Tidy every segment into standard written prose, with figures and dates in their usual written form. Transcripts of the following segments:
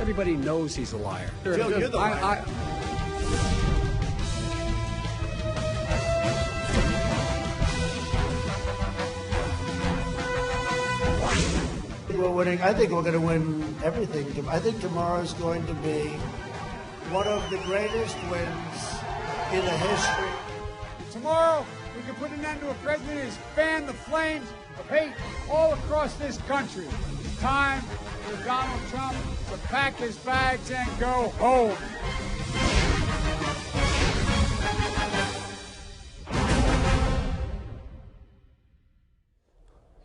Everybody knows he's a liar. Joe, you're the liar. We're winning. I think we're going to win everything. I think tomorrow's going to be one of the greatest wins in the history. Tomorrow, we can put an end to a president who's fanned the flames of hate all across this country. It's time for Donald Trump to pack his bags and go home.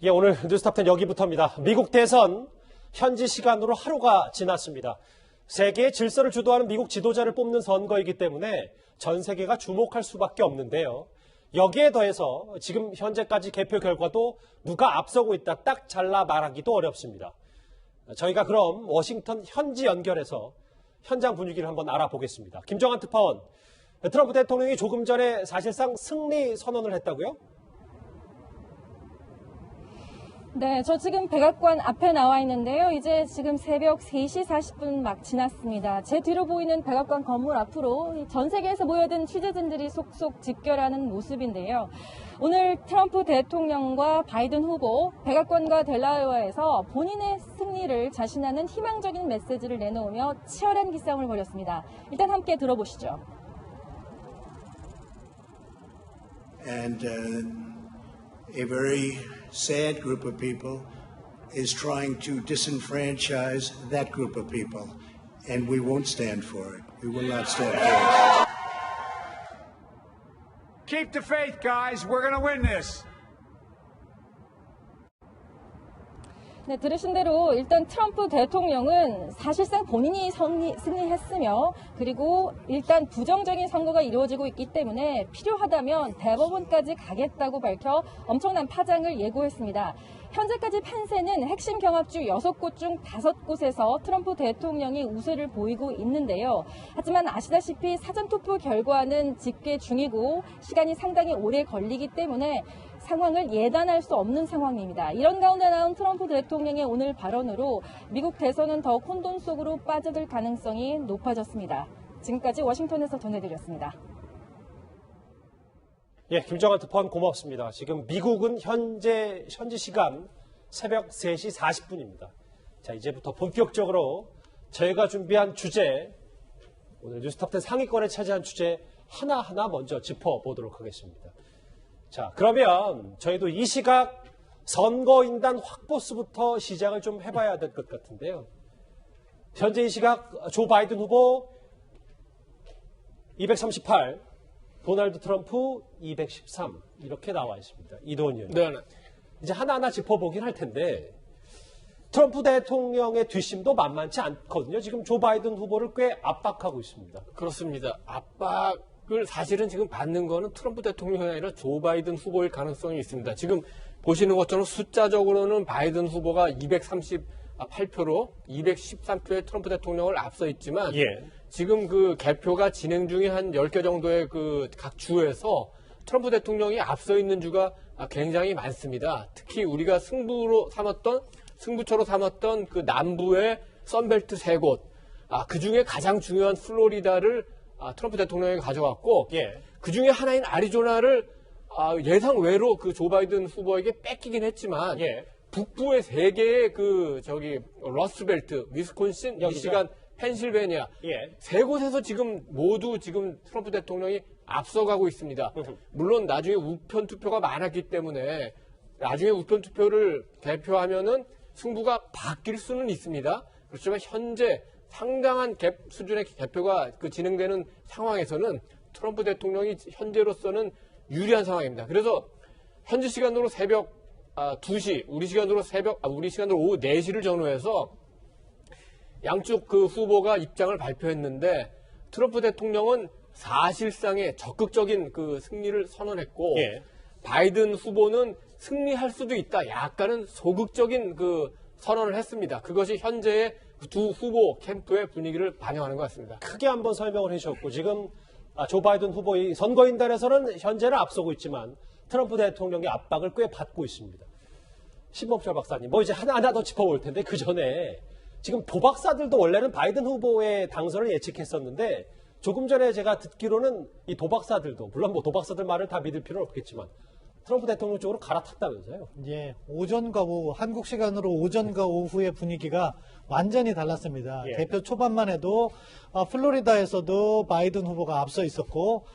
예, 오늘 뉴스탑10 여기부터입니다. 미국 대선 현지 시간으로 하루가 지났습니다. 세계의 질서를 주도하는 미국 지도자를 뽑는 선거이기 때문에 전 세계가 주목할 수밖에 없는데요. 여기에 더해서 지금 현재까지 개표 결과도 누가 앞서고 있다 딱 잘라 말하기도 어렵습니다. 저희가 그럼 워싱턴 현지 연결해서 현장 분위기를 한번 알아보겠습니다. 김정한 특파원, 트럼프 대통령이 조금 전에 사실상 승리 선언을 했다고요? 네, 저 지금 백악관 앞에 나와 있는데요. 이제 지금 새벽 3시 40분 막 지났습니다. 제 뒤로 보이는 백악관 건물 앞으로 전 세계에서 모여든 취재진들이 속속 집결하는 모습인데요. 오늘 트럼프 대통령과 바이든 후보, 백악관과 델라웨어에서 본인의 승리를 자신하는 희망적인 메시지를 내놓으며 치열한 기싸움을 벌였습니다. 일단 함께 들어보시죠. And a very sad group of people is trying to disenfranchise that group of people. And we won't stand for it. We will not stand for it. Keep the faith, guys. We're going to win this. 네, 들으신 대로 일단 트럼프 대통령은 사실상 본인이 승리했으며 그리고 일단 부정적인 선거가 이루어지고 있기 때문에 필요하다면 대법원까지 가겠다고 밝혀 엄청난 파장을 예고했습니다. 현재까지 판세는 핵심 경합주 6곳 중 5곳에서 트럼프 대통령이 우세를 보이고 있는데요. 하지만 아시다시피 사전투표 결과는 집계 중이고 시간이 상당히 오래 걸리기 때문에 상황을 예단할 수 없는 상황입니다. 이런 가운데 나온 트럼프 대통령의 오늘 발언으로 미국 대선은 더 혼돈 속으로 빠져들 가능성이 높아졌습니다. 지금까지 워싱턴에서 전해드렸습니다. 예, 김정한 특파원 고맙습니다. 지금 미국은 현지 시간 새벽 3시 40분입니다. 자, 이제부터 본격적으로 저희가 준비한 주제, 오늘 뉴스탑10 상위권에 차지한 주제 하나하나 먼저 짚어보도록 하겠습니다. 자, 그러면 저희도 이 시각 선거인단 확보수부터 시작을 좀 해봐야 될 것 같은데요. 현재 이 시각 조 바이든 후보 238, 도널드 트럼프 213 이렇게 나와 있습니다. 이도원 의원. 네. 이제 하나하나 짚어보긴 할 텐데 트럼프 대통령의 뒷심도 만만치 않거든요. 지금 조 바이든 후보를 꽤 압박하고 있습니다. 그렇습니다. 압박을 사실은 지금 받는 거는 트럼프 대통령이 아니라 조 바이든 후보일 가능성이 있습니다. 지금 보시는 것처럼 숫자적으로는 바이든 후보가 238표로 213표의 트럼프 대통령을 앞서 있지만 예. 지금 그 개표가 진행 중에 한 10개 정도의 그 각 주에서 트럼프 대통령이 앞서 있는 주가 굉장히 많습니다. 특히 우리가 승부처로 삼았던 그 남부의 선벨트 3곳, 그 중에 가장 중요한 플로리다를 트럼프 대통령이 가져갔고, 예. 그 중에 하나인 아리조나를 예상 외로 그 조 바이든 후보에게 뺏기긴 했지만, 예. 북부의 3개의 러스트벨트, 위스콘신, 미시간, 펜실베니아, 예. 3곳에서 지금 모두 트럼프 대통령이 앞서가고 있습니다. 물론 나중에 우편 투표가 많았기 때문에 나중에 우편 투표를 개표하면은 승부가 바뀔 수는 있습니다. 그렇지만 현재 상당한 수준의 개표가 진행되는 상황에서는 트럼프 대통령이 현재로서는 유리한 상황입니다. 그래서 현지 시간으로 새벽 2시, 우리 시간으로 오후 4시를 전후해서 양쪽 그 후보가 입장을 발표했는데 트럼프 대통령은 사실상의 적극적인 그 승리를 선언했고, 예. 바이든 후보는 승리할 수도 있다. 약간은 소극적인 그 선언을 했습니다. 그것이 현재의 두 후보 캠프의 분위기를 반영하는 것 같습니다. 크게 한번 설명을 해주셨고, 지금 조 바이든 후보의 선거인단에서는 현재는 앞서고 있지만 트럼프 대통령의 압박을 꽤 받고 있습니다. 신봉철 박사님, 이제 하나하나 더 짚어볼 텐데 그 전에 지금 도박사들도 원래는 바이든 후보의 당선을 예측했었는데 조금 전에 제가 듣기로는 이 도박사들도 물론 뭐 도박사들 말을 다 믿을 필요는 없겠지만 트럼프 대통령 쪽으로 갈아탔다면서요. 예, 오전과 오후, 한국 시간으로 오전과 오후의 분위기가 완전히 달랐습니다. 예. 개표 초반만 해도 플로리다에서도 바이든 후보가 앞서 있었고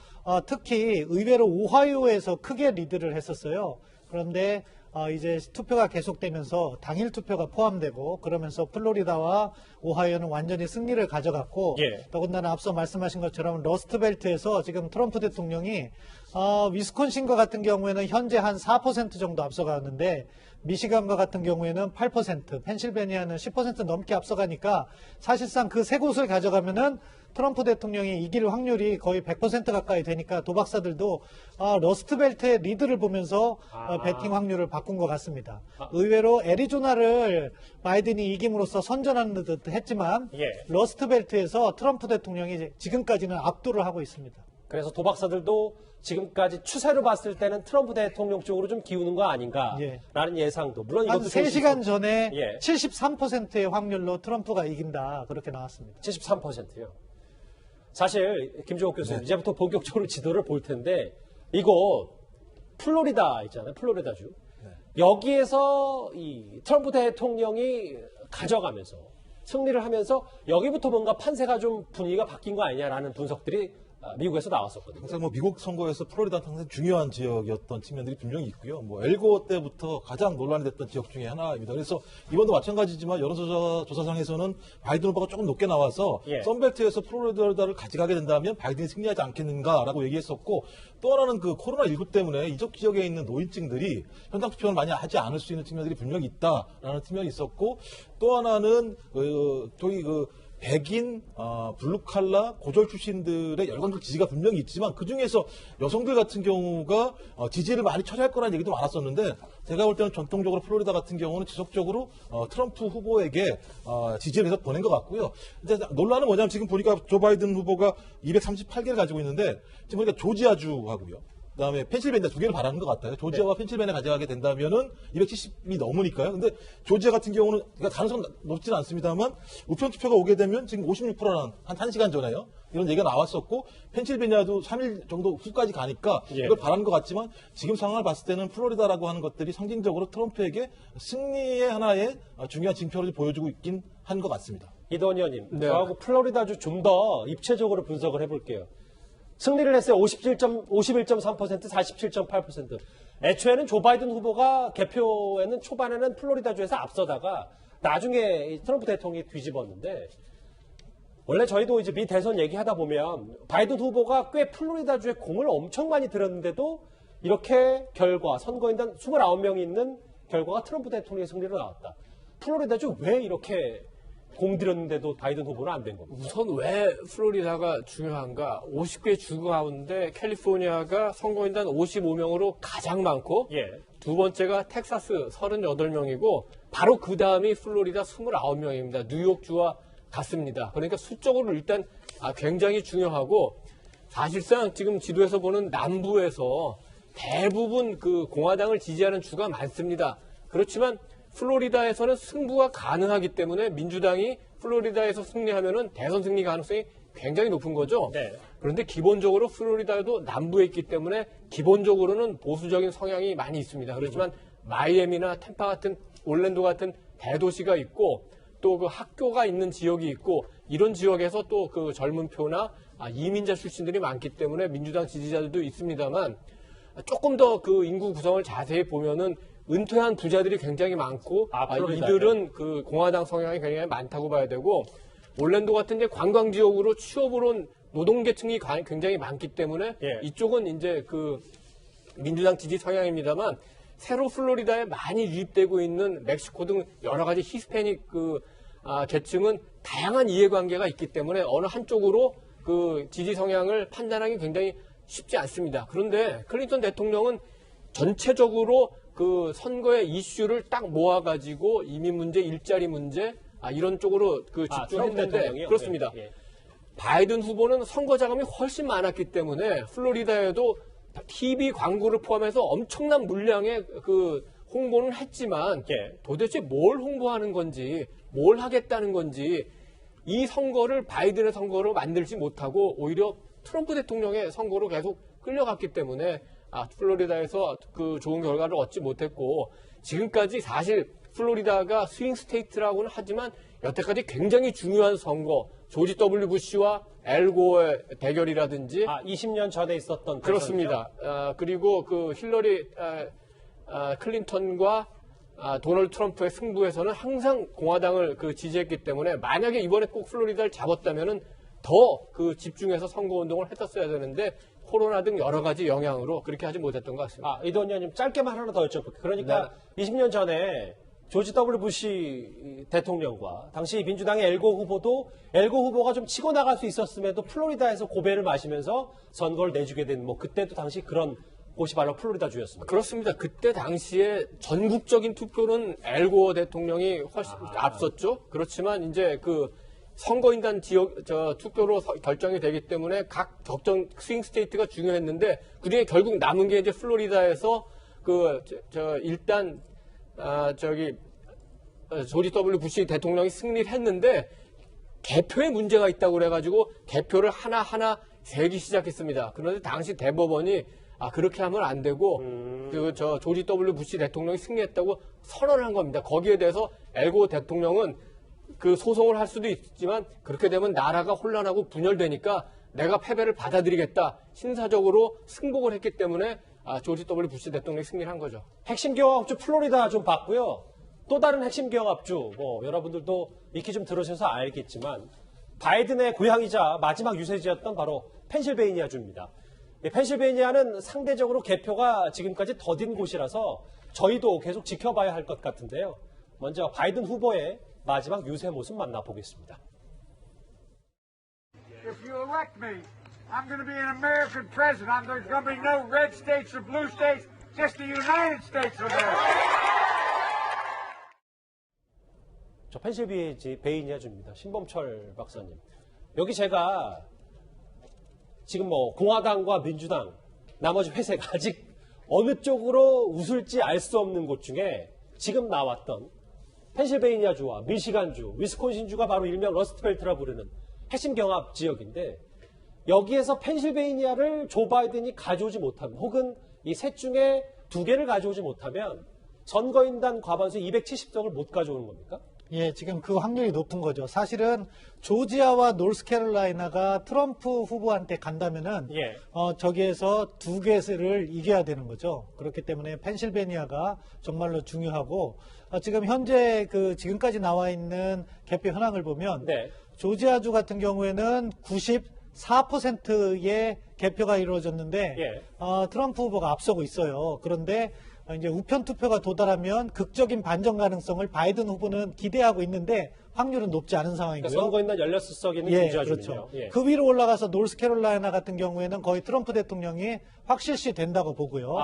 특히 의외로 오하이오에서 크게 리드를 했었어요. 그런데 이제 투표가 계속되면서 당일 투표가 포함되고 그러면서 플로리다와 오하이오는 완전히 승리를 가져갔고 예. 더군다나 앞서 말씀하신 것처럼 러스트벨트에서 지금 트럼프 대통령이 위스콘신과 같은 경우에는 현재 한 4% 정도 앞서가는데 미시간과 같은 경우에는 8%, 펜실베니아는 10% 넘게 앞서가니까 사실상 그 세 곳을 가져가면은 트럼프 대통령이 이길 확률이 거의 100% 가까이 되니까 도박사들도 러스트벨트의 리드를 보면서 베팅 확률을 바꾼 것 같습니다. 의외로 애리조나를 바이든이 이김으로써 선전하는 듯 했지만 예. 러스트벨트에서 트럼프 대통령이 지금까지는 압도를 하고 있습니다. 그래서 도박사들도 지금까지 추세로 봤을 때는 트럼프 대통령 쪽으로 좀 기우는 거 아닌가라는 예상도 물론 한 이것도 3시간 전에 예. 73%의 확률로 트럼프가 이긴다 그렇게 나왔습니다. 73%요. 사실 김종욱 교수님 이제부터 본격적으로 지도를 볼 텐데 이곳 플로리다 있잖아요. 플로리다주. 여기에서 이 트럼프 대통령이 가져가면서 승리를 하면서 여기부터 뭔가 판세가 좀 분위기가 바뀐 거 아니냐라는 분석들이 미국에서 나왔었거든요. 항상 뭐 미국 선거에서 플로리다는 항상 중요한 지역이었던 측면들이 분명히 있고요. 뭐 엘고 때부터 가장 논란이 됐던 지역 중에 하나입니다. 그래서 이번도 마찬가지지만 여론조사상에서는 바이든 후보가 조금 높게 나와서 예. 선벨트에서 플로리다를 가져가게 된다면 바이든이 승리하지 않겠는가라고 얘기했었고 또 하나는 그 코로나19 때문에 이쪽 지역에 있는 노인층들이 현장 투표를 많이 하지 않을 수 있는 측면들이 분명히 있다라는 측면이 있었고 또 하나는 저기 백인, 블루칼라, 고졸 출신들의 열광적 지지가 분명히 있지만 그중에서 여성들 같은 경우가 지지를 많이 처리할 거라는 얘기도 많았었는데 제가 볼 때는 전통적으로 플로리다 같은 경우는 지속적으로 트럼프 후보에게 지지를 해서 보낸 것 같고요. 이제 논란은 뭐냐면 지금 보니까 조 바이든 후보가 238개를 가지고 있는데 지금 보니까 조지아주하고요. 그다음에 펜실베니아 두 개를 바라는 것 같아요. 조지아와 펜실베니아 가져가게 된다면은 270이 넘으니까요. 근데 조지아 같은 경우는 그러니까 가능성 높지는 않습니다만 우편 투표가 오게 되면 지금 56%라는 한 1시간 전에요. 이런 얘기가 나왔었고 펜실베니아도 3일 정도 후까지 가니까 예. 이걸 바라는 것 같지만 지금 상황을 봤을 때는 플로리다라고 하는 것들이 상징적으로 트럼프에게 승리의 하나의 중요한 징표를 보여주고 있긴 한 것 같습니다. 이도원 의원님, 네. 저하고 플로리다주 좀 더 입체적으로 분석을 해볼게요. 승리를 했어요. 51.3%, 47.8%. 애초에는 조 바이든 후보가 개표에는 초반에는 플로리다주에서 앞서다가 나중에 트럼프 대통령이 뒤집었는데 원래 저희도 이제 미 대선 얘기하다 보면 바이든 후보가 꽤 플로리다주에 공을 엄청 많이 들였는데도 이렇게 결과, 선거인단 29명이 있는 결과가 트럼프 대통령의 승리로 나왔다. 플로리다주 왜 이렇게 공들였는데도 바이든 후보는 안 된 겁니다. 우선 왜 플로리다가 중요한가? 50개 주 가운데 캘리포니아가 선거인단 55명으로 가장 많고 예. 두 번째가 텍사스 38명이고 바로 그 다음이 플로리다 29명입니다. 뉴욕주와 같습니다. 그러니까 수적으로 일단 굉장히 중요하고 사실상 지금 지도에서 보는 남부에서 대부분 그 공화당을 지지하는 주가 많습니다. 그렇지만 플로리다에서는 승부가 가능하기 때문에 민주당이 플로리다에서 승리하면은 대선 승리 가능성이 굉장히 높은 거죠. 네. 그런데 기본적으로 플로리다도 남부에 있기 때문에 기본적으로는 보수적인 성향이 많이 있습니다. 그렇지만 마이애미나 템파 같은 올랜도 같은 대도시가 있고 또 그 학교가 있는 지역이 있고 이런 지역에서 또 그 젊은 표나 이민자 출신들이 많기 때문에 민주당 지지자들도 있습니다만 조금 더 그 인구 구성을 자세히 보면은 은퇴한 부자들이 굉장히 많고 이들은 그 공화당 성향이 굉장히 많다고 봐야 되고 올랜도 같은 이제 관광 지역으로 취업을 온 노동계층이 굉장히 많기 때문에 예. 이쪽은 이제 그 민주당 지지 성향입니다만 새로 플로리다에 많이 유입되고 있는 멕시코 등 여러 가지 히스패닉 계층은 다양한 이해관계가 있기 때문에 어느 한쪽으로 그 지지 성향을 판단하기 굉장히 쉽지 않습니다. 그런데 클린턴 대통령은 전체적으로 그 선거의 이슈를 딱 모아가지고 이민 문제, 일자리 문제 이런 쪽으로 그 집중했는데 그렇습니다. 예. 바이든 후보는 선거 자금이 훨씬 많았기 때문에 플로리다에도 TV 광고를 포함해서 엄청난 물량의 그 홍보는 했지만 예. 도대체 뭘 홍보하는 건지 뭘 하겠다는 건지 이 선거를 바이든의 선거로 만들지 못하고 오히려 트럼프 대통령의 선거로 계속 끌려갔기 때문에 플로리다에서 그 좋은 결과를 얻지 못했고 지금까지 사실 플로리다가 스윙 스테이트라고는 하지만 여태까지 굉장히 중요한 선거 조지 W 부시와 엘 고어의 대결이라든지 20년 전에 있었던 그렇습니다. 그리고 그 힐러리 클린턴과 도널드 트럼프의 승부에서는 항상 공화당을 지지했기 때문에 만약에 이번에 꼭 플로리다를 잡았다면은 더 그 집중해서 선거운동을 했었어야 되는데 코로나 등 여러 가지 영향으로 그렇게 하지 못했던 것 같습니다. 이도원 의원님 짧게만 하나 더 여쭤볼게요. 그러니까 20년 전에 조지 W 부시 대통령과 당시 민주당의 엘고 후보가 좀 치고 나갈 수 있었음에도 플로리다에서 고배를 마시면서 선거를 내주게 된 그때도 당시 그런 곳이 바로 플로리다주였습니다. 그렇습니다. 그때 당시에 전국적인 투표는 엘 고어 대통령이 훨씬 앞섰죠. 그렇지만 이제 그 선거인단 투표로 결정이 되기 때문에 각 적정 스윙 스테이트가 중요했는데 그중에 결국 남은 게 이제 플로리다에서 일단 조지 W 부시 대통령이 승리를 했는데 개표에 문제가 있다고 그래가지고 개표를 하나하나 세기 시작했습니다. 그런데 당시 대법원이 그렇게 하면 안 되고 조지 W 부시 대통령이 승리했다고 선언을 한 겁니다. 거기에 대해서 엘 고어 대통령은 그 소송을 할 수도 있지만 그렇게 되면 나라가 혼란하고 분열되니까 내가 패배를 받아들이겠다. 신사적으로 승복을 했기 때문에 조지 W 부시 대통령이 승리를 한 거죠. 핵심 경합주 플로리다 좀 봤고요. 또 다른 핵심 경합주 여러분들도 익히 좀 들으셔서 알겠지만 바이든의 고향이자 마지막 유세지였던 바로 펜실베이니아주입니다. 펜실베이니아는 상대적으로 개표가 지금까지 더딘 곳이라서 저희도 계속 지켜봐야 할 것 같은데요. 먼저 바이든 후보의 마지막 유세 모습 만나보겠습니다. If you elect me, I'm going to be an American president. There's going to be no red states or blue states, just the United States of America. 저 펜실베이니아주입니다. 신범철 박사님. 여기 제가 지금 공화당과 민주당, 나머지 회색 아직 어느 쪽으로 웃을지 알 수 없는 곳 중에 지금 나왔던 펜실베이니아주와 미시간주, 위스콘신주가 바로 일명 러스트벨트라 부르는 핵심 경합 지역인데 여기에서 펜실베이니아를 조 바이든이 가져오지 못하면 혹은 이 셋 중에 2개를 가져오지 못하면 선거인단 과반수 270석을 못 가져오는 겁니까? 예, 지금 그 확률이 높은 거죠. 사실은 조지아와 노스캐롤라이나가 트럼프 후보한테 간다면은 저기에서 2개를 이겨야 되는 거죠. 그렇기 때문에 펜실베니아가 정말로 중요하고 지금 현재 지금까지 나와 있는 개표 현황을 보면 조지아주 같은 경우에는 94%의 개표가 이루어졌는데 트럼프 후보가 앞서고 있어요. 그런데 이제 우편 투표가 도달하면 극적인 반전 가능성을 바이든 후보는 기대하고 있는데 확률은 높지 않은 상황이고요. 그러니까 선거인단 16석에는 유지하주군요. 그렇죠. 그 위로 올라가서 노스캐롤라이나 같은 경우에는 거의 트럼프 대통령이 확실시 된다고 보고요.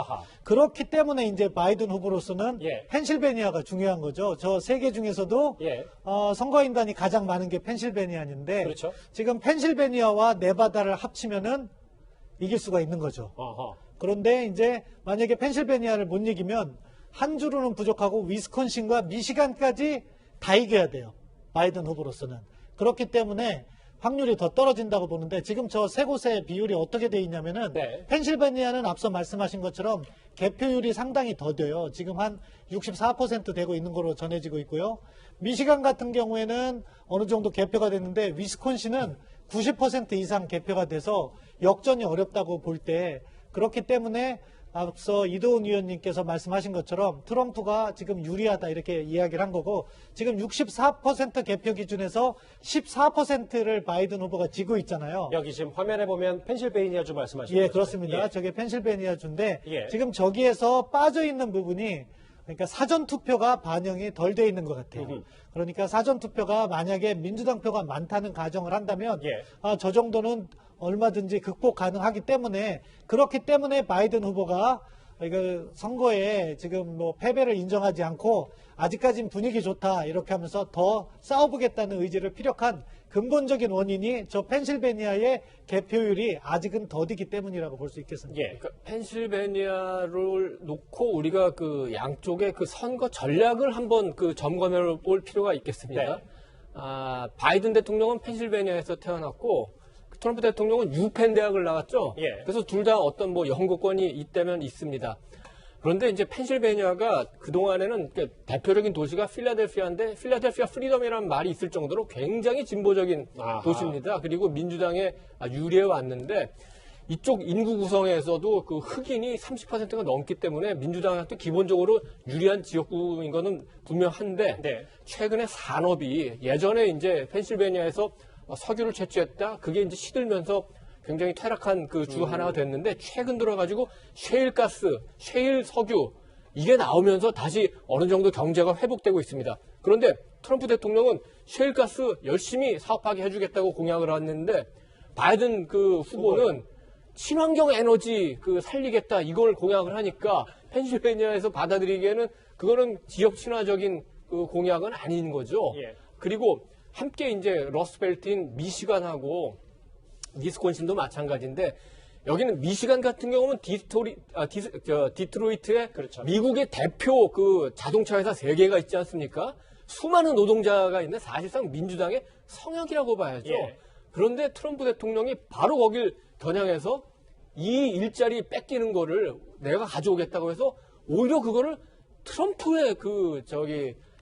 그렇기 때문에 이제 바이든 후보로서는 펜실베니아가 중요한 거죠. 저 3개 중에서도 선거인단이 가장 많은 게 펜실베니아인데 지금 펜실베니아와 네바다를 합치면은 이길 수가 있는 거죠. 그런데 이제 만약에 펜실베니아를 못 이기면 한 주로는 부족하고 위스콘신과 미시간까지 다 이겨야 돼요. 바이든 후보로서는. 그렇기 때문에 확률이 더 떨어진다고 보는데 지금 저 세 곳의 비율이 어떻게 돼 있냐면은 펜실베니아는 앞서 말씀하신 것처럼 개표율이 상당히 더 돼요. 지금 한 64% 되고 있는 걸로 전해지고 있고요. 미시간 같은 경우에는 어느 정도 개표가 됐는데 위스콘신은 90% 이상 개표가 돼서 역전이 어렵다고 볼 때 그렇기 때문에 앞서 이도훈 위원님께서 말씀하신 것처럼 트럼프가 지금 유리하다 이렇게 이야기를 한 거고 지금 64% 개표 기준에서 14%를 바이든 후보가 지고 있잖아요. 여기 지금 화면에 보면 펜실베이니아주 말씀하시는 거죠? 그렇습니다. 저게 펜실베이니아주인데 지금 저기에서 빠져있는 부분이 그러니까 사전투표가 반영이 덜 돼 있는 것 같아요. 그러니까 사전투표가 만약에 민주당 표가 많다는 가정을 한다면 저 정도는 얼마든지 극복 가능하기 때문에 그렇기 때문에 바이든 후보가 이거 선거에 지금 뭐 패배를 인정하지 않고 아직까진 분위기 좋다 이렇게 하면서 더 싸워보겠다는 의지를 피력한 근본적인 원인이 저 펜실베니아의 개표율이 아직은 더디기 때문이라고 볼 수 있겠습니다. 예. 그러니까 펜실베니아를 놓고 우리가 그 양쪽의 그 선거 전략을 한번 그 점검해 볼 필요가 있겠습니다. 네. 바이든 대통령은 펜실베니아에서 태어났고 트럼프 대통령은 유펜 대학을 나왔죠. 예. 그래서 둘 다 어떤 뭐 연구권이 있다면 있습니다. 그런데 이제 펜실베니아가 그동안에는 대표적인 도시가 필라델피아인데 필라델피아 프리덤이라는 말이 있을 정도로 굉장히 진보적인 아하. 도시입니다. 그리고 민주당에 유리해 왔는데 이쪽 인구 구성에서도 그 흑인이 30%가 넘기 때문에 민주당한테 기본적으로 유리한 지역구인 거는 분명한데 네. 최근에 산업이 예전에 이제 펜실베니아에서 석유를 채취했다. 그게 이제 시들면서 굉장히 퇴락한 그 주 하나가 됐는데 최근 들어가지고 셰일가스, 셰일 석유 이게 나오면서 다시 어느 정도 경제가 회복되고 있습니다. 그런데 트럼프 대통령은 셰일가스 열심히 사업하게 해주겠다고 공약을 했는데 바이든 그 후보는 친환경 에너지 그 살리겠다 이걸 공약을 하니까 펜실베니아에서 받아들이기에는 그거는 지역 친화적인 그 공약은 아닌 거죠. 예. 그리고 함께 이제 러스트벨트인 미시간하고 위스콘신도 마찬가지인데 여기는 미시간 같은 경우는 디트로이트에 그렇죠. 미국의 대표 그 자동차 회사 3개가 있지 않습니까? 수많은 노동자가 있는데 사실상 민주당의 성역이라고 봐야죠. 예. 그런데 트럼프 대통령이 바로 거길 겨냥해서 이 일자리 뺏기는 거를 내가 가져오겠다고 해서 오히려 그거를 트럼프의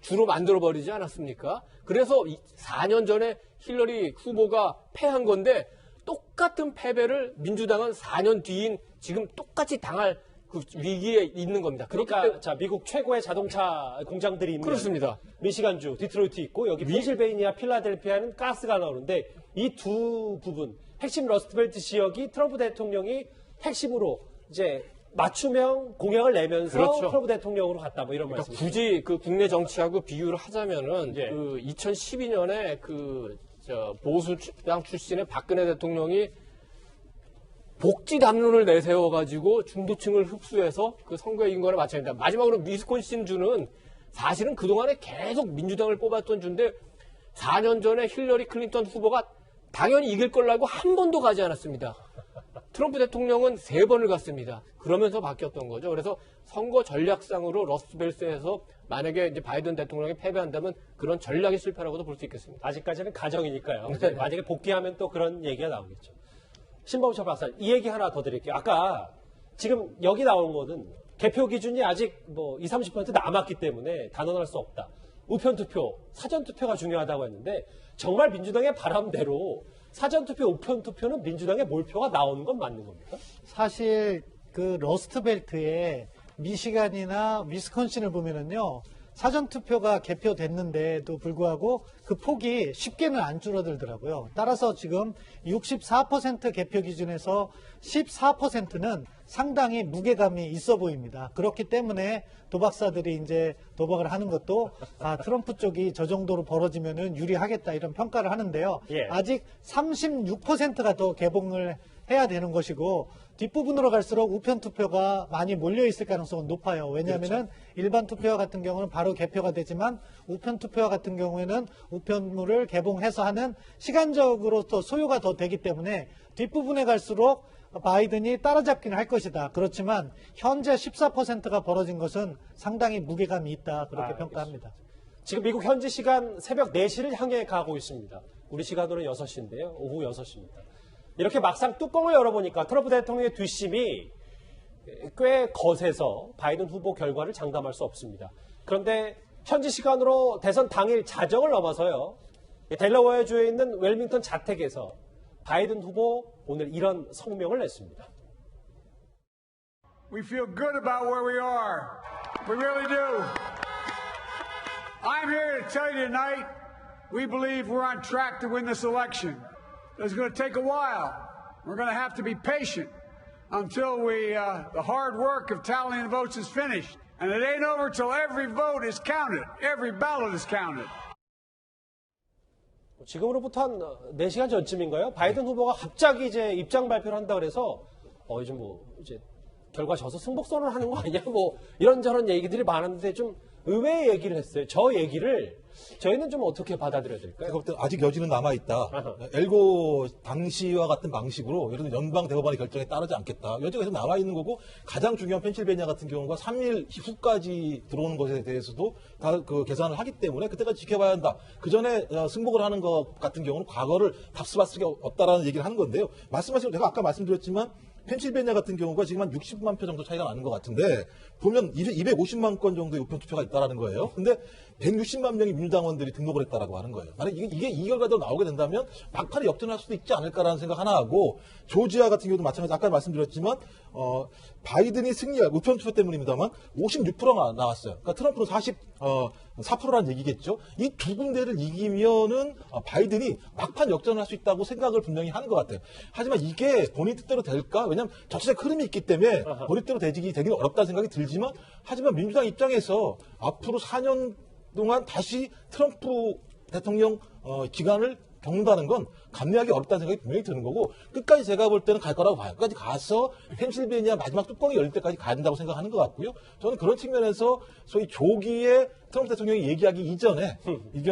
주로 만들어버리지 않았습니까? 그래서 4년 전에 힐러리 후보가 패한 건데 똑같은 패배를 민주당은 4년 뒤인 지금 똑같이 당할 그 위기에 있는 겁니다. 그러니까 자 미국 최고의 자동차 공장들이 있는 그렇습니다. 미시간주 디트로이트 있고 여기 펜실베이니아 필라델피아는 가스가 나오는데 이 두 부분 핵심 러스트벨트 지역이 트럼프 대통령이 핵심으로 이제 맞춤형 공약을 내면서 그렇죠. 트럼프 대통령으로 갔다 뭐 이런 그러니까 말씀이죠. 굳이 그 국내 정치하고 비유를 하자면은 예. 그 2012년에 보수당 출신의 박근혜 대통령이 복지 담론을 내세워가지고 중도층을 흡수해서 그 선거에 이긴 거나 마찬가지입니다. 마지막으로 위스콘신 주는 사실은 그동안에 계속 민주당을 뽑았던 주인데 4년 전에 힐러리 클린턴 후보가 당연히 이길 걸라고 한 번도 가지 않았습니다. 트럼프 대통령은 3번을 갔습니다. 그러면서 바뀌었던 거죠. 그래서 선거 전략상으로 러스트벨트에서 만약에 이제 바이든 대통령이 패배한다면 그런 전략의 실패라고도 볼 수 있겠습니다. 아직까지는 가정이니까요. 네. 만약에 복귀하면 또 그런 얘기가 나오겠죠. 신범철 박사, 이 얘기 하나 더 드릴게요. 아까 지금 여기 나온 거는 개표 기준이 아직 뭐 20, 30% 남았기 때문에 단언할 수 없다. 우편투표, 사전투표가 중요하다고 했는데 정말 민주당의 바람대로 사전투표, 우편투표는 민주당의 몰표가 나오는 건 맞는 겁니까? 사실 그 러스트벨트에 미시간이나 위스콘신을 보면은요, 사전투표가 개표됐는데도 불구하고 그 폭이 쉽게는 안 줄어들더라고요. 따라서 지금 64% 개표 기준에서 14%는 상당히 무게감이 있어 보입니다. 그렇기 때문에 도박사들이 이제 도박을 하는 것도 트럼프 쪽이 저 정도로 벌어지면은 유리하겠다 이런 평가를 하는데요. 예. 아직 36%가 더 개봉을 해야 되는 것이고 뒷부분으로 갈수록 우편 투표가 많이 몰려 있을 가능성은 높아요. 왜냐하면은 일반 투표 같은 경우는 바로 개표가 되지만 우편 투표 같은 경우에는 우편물을 개봉해서 하는 시간적으로 또 소요가 더 되기 때문에 뒷부분에 갈수록 바이든이 따라잡기는 할 것이다. 그렇지만 현재 14%가 벌어진 것은 상당히 무게감이 있다. 그렇게 평가합니다. 지금 미국 현지 시간 새벽 4시를 향해 가고 있습니다. 우리 시간으로는 6시인데요. 오후 6시입니다. 이렇게 막상 뚜껑을 열어보니까 트럼프 대통령의 뒷심이 꽤 거세서 바이든 후보 결과를 장담할 수 없습니다. 그런데 현지 시간으로 대선 당일 자정을 넘어서요. 델러웨어주에 있는 웰밍턴 자택에서 바이든 후보 오늘 이런 성명을 냈습니다. We feel good about where we are. We really do. I'm here to tell you tonight, we believe we're on track to win this election. It's going to take a while. We're going to have to be patient until the hard work of tallying the votes is finished. And it ain't over till every vote is counted. Every ballot is counted. 지금으로부터 한 4시간 전쯤인가요? 바이든 후보가 갑자기 이제 입장 발표를 한다 그래서 이제 결과 져서 승복선언을 하는 거 아니냐 뭐 이런저런 얘기들이 많았는데 좀 의외의 얘기를 했어요. 저 얘기를 저희는 좀 어떻게 받아들여야 될까요? 제가 볼 때 아직 여지는 남아있다. 엘고 당시와 같은 방식으로 예를 들어 연방 대법원의 결정에 따르지 않겠다. 여지가 계속 남아있는 거고 가장 중요한 펜실베니아 같은 경우가 3일 후까지 들어오는 것에 대해서도 다 그 계산을 하기 때문에 그때까지 지켜봐야 한다. 그 전에 승복을 하는 것 같은 경우는 과거를 답습할 수가 없다라는 얘기를 하는 건데요. 말씀하신 제가 아까 말씀드렸지만 펜실베니아 같은 경우가 지금 한 60만 표 정도 차이가 나는 것 같은데 보면 250만 건 정도의 우편 투표가 있다라는 거예요. 근데 160만 명의 민주당원들이 등록을 했다라고 하는 거예요. 만약 이게 이 결과대로 나오게 된다면 막판에 역전할 수도 있지 않을까라는 생각 하나 하고 조지아 같은 경우도 마찬가지 아까 말씀드렸지만 바이든이 승리할 우편 투표 때문입니다만 56%가 나왔어요. 그러니까 트럼프는 4%라는 얘기겠죠. 이 두 군데를 이기면은 바이든이 막판 역전을 할 수 있다고 생각을 분명히 하는 것 같아요. 하지만 이게 본인 뜻대로 될까? 왜냐하면 전체적 흐름이 있기 때문에 본인 뜻대로 되기는 어렵다는 생각이 들지만 하지만 민주당 입장에서 앞으로 4년 동안 다시 트럼프 대통령 기간을 겪는다는 건 감내하기 어렵다는 생각이 분명히 드는 거고 끝까지 제가 볼 때는 갈 거라고 봐요. 끝까지 가서 펜실베니아 마지막 뚜껑이 열릴 때까지 가야 된다고 생각하는 것 같고요. 저는 그런 측면에서 소위 조기에 트럼프 대통령이 얘기하기 이전에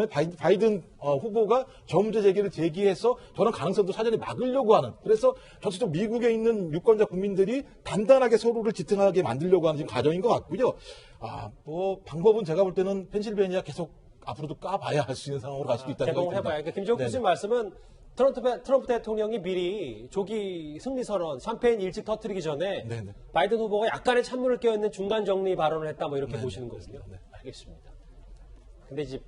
바이든 후보가 저 문제 제기를 제기해서 저런 가능성도 사전에 막으려고 하는 그래서 전체적 미국에 있는 유권자 국민들이 단단하게 서로를 지탱하게 만들려고 하는 지금 과정인 것 같고요. 방법은 제가 볼 때는 펜실베니아 계속 앞으로도 까봐야 할 수 있는 상황으로 갈 수도 있다는 생각이 개봉을 듭니다. 해봐야. 그러니까 김종국 교수님 말씀은 트럼프 대통령이 미리 조기 승리 선언, 샴페인 일찍 터뜨리기 전에 네네. 바이든 후보가 약간의 찬물을 껴있는 중간 정리 발언을 했다 뭐 이렇게 네네. 보시는 거군요. 네, 알겠습니다. 근데 이제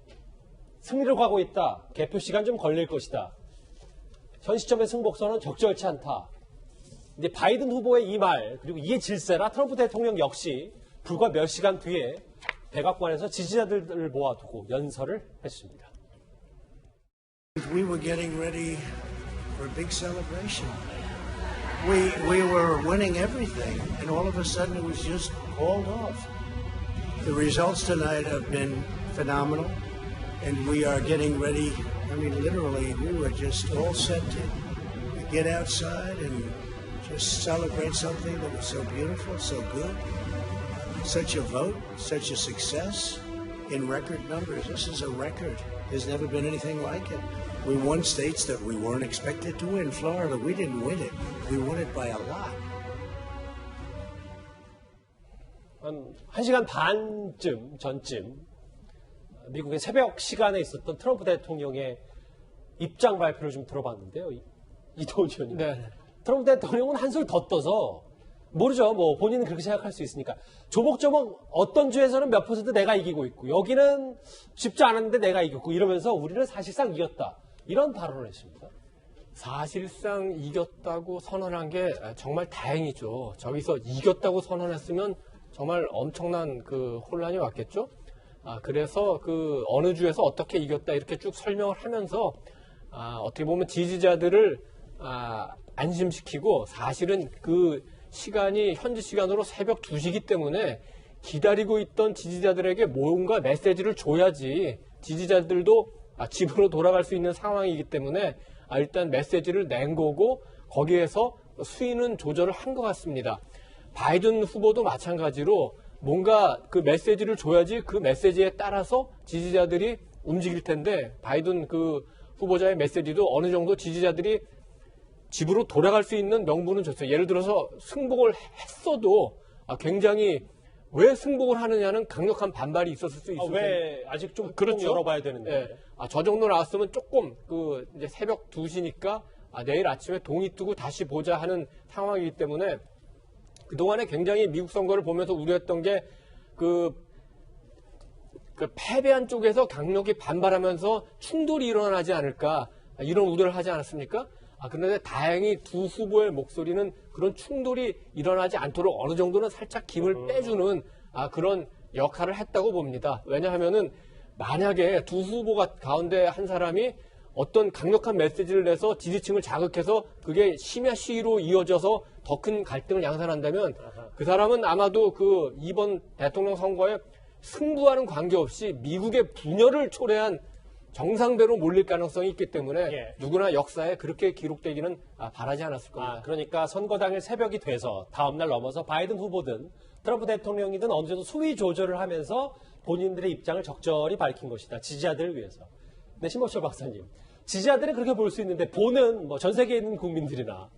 승리를 가고 있다. 개표 시간 좀 걸릴 것이다. 현 시점의 승복선은 적절치 않다. 이제 바이든 후보의 이 말 그리고 이게 질세라 트럼프 대통령 역시 불과 몇 시간 뒤에 백악관에서 지지자들을 모아두고 연설을 했습니다. We were getting ready for a big celebration. We were winning everything, and all of a sudden it was just called off. The results tonight have been phenomenal, and we are getting ready. I mean, literally, we were just all set to get outside and just celebrate something that was so beautiful, so good. Such a vote, such a success in record numbers. This is a record. There's never been anything like it. We won states that we weren't expected to win. Florida, we didn't win it. We won it by a lot. 한 1시간 반쯤 전쯤 미국의 새벽 시간에 있었던 트럼프 대통령의 입장 발표를 좀 들어봤는데요. 이도우 의원님. 네. 트럼프 대통령은 한술 더 떠서 모르죠. 뭐 본인은 그렇게 생각할 수 있으니까 조목조목 어떤 주에서는 몇 퍼센트 내가 이기고 있고 여기는 쉽지 않았는데 내가 이겼고 이러면서 우리는 사실상 이겼다. 이런 발언을 했습니다. 사실상 이겼다고 선언한 게 정말 다행이죠. 저기서 이겼다고 선언했으면 정말 엄청난 그 혼란이 왔겠죠. 그래서 그 어느 주에서 어떻게 이겼다 이렇게 쭉 설명을 하면서 어떻게 보면 지지자들을 안심시키고 사실은 그 시간이 현지 시간으로 새벽 2시이기 때문에 기다리고 있던 지지자들에게 뭔가 메시지를 줘야지 지지자들도 집으로 돌아갈 수 있는 상황이기 때문에 일단 메시지를 낸 거고 거기에서 수위는 조절을 한 것 같습니다. 바이든 후보도 마찬가지로 뭔가 그 메시지를 줘야지 그 메시지에 따라서 지지자들이 움직일 텐데 바이든 그 후보자의 메시지도 어느 정도 지지자들이 집으로 돌아갈 수 있는 명분은 줬어요. 예를 들어서 승복을 했어도 굉장히 왜 승복을 하느냐는 강력한 반발이 있었을 수 있어요. 왜 아직 좀 그렇죠. 열어봐야 되는데. 네. 저 정도 나왔으면 조금 이제 새벽 2시니까 내일 아침에 동이 뜨고 다시 보자 하는 상황이기 때문에 그동안에 굉장히 미국 선거를 보면서 우려했던 게 그 패배한 쪽에서 강력히 반발하면서 충돌이 일어나지 않을까 이런 우려를 하지 않았습니까? 그런데 다행히 두 후보의 목소리는 그런 충돌이 일어나지 않도록 어느 정도는 살짝 힘을 빼주는 그런 역할을 했다고 봅니다. 왜냐하면은 만약에 두 후보 가운데 한 사람이 어떤 강력한 메시지를 내서 지지층을 자극해서 그게 심야 시위로 이어져서 더 큰 갈등을 양산한다면 그 사람은 아마도 그 이번 대통령 선거에 승부와는 관계없이 미국의 분열을 초래한 정상대로 몰릴 가능성이 있기 때문에 예. 누구나 역사에 그렇게 기록되기는 바라지 않았을 겁니다. 그러니까 선거 당일 새벽이 돼서 다음날 넘어서 바이든 후보든 트럼프 대통령이든 어느 정도 수위 조절을 하면서 본인들의 입장을 적절히 밝힌 것이다. 지지자들을 위해서. 네, 신보철 박사님. 지지자들은 그렇게 볼 수 있는데 보는 뭐 전 세계에 있는 국민들이나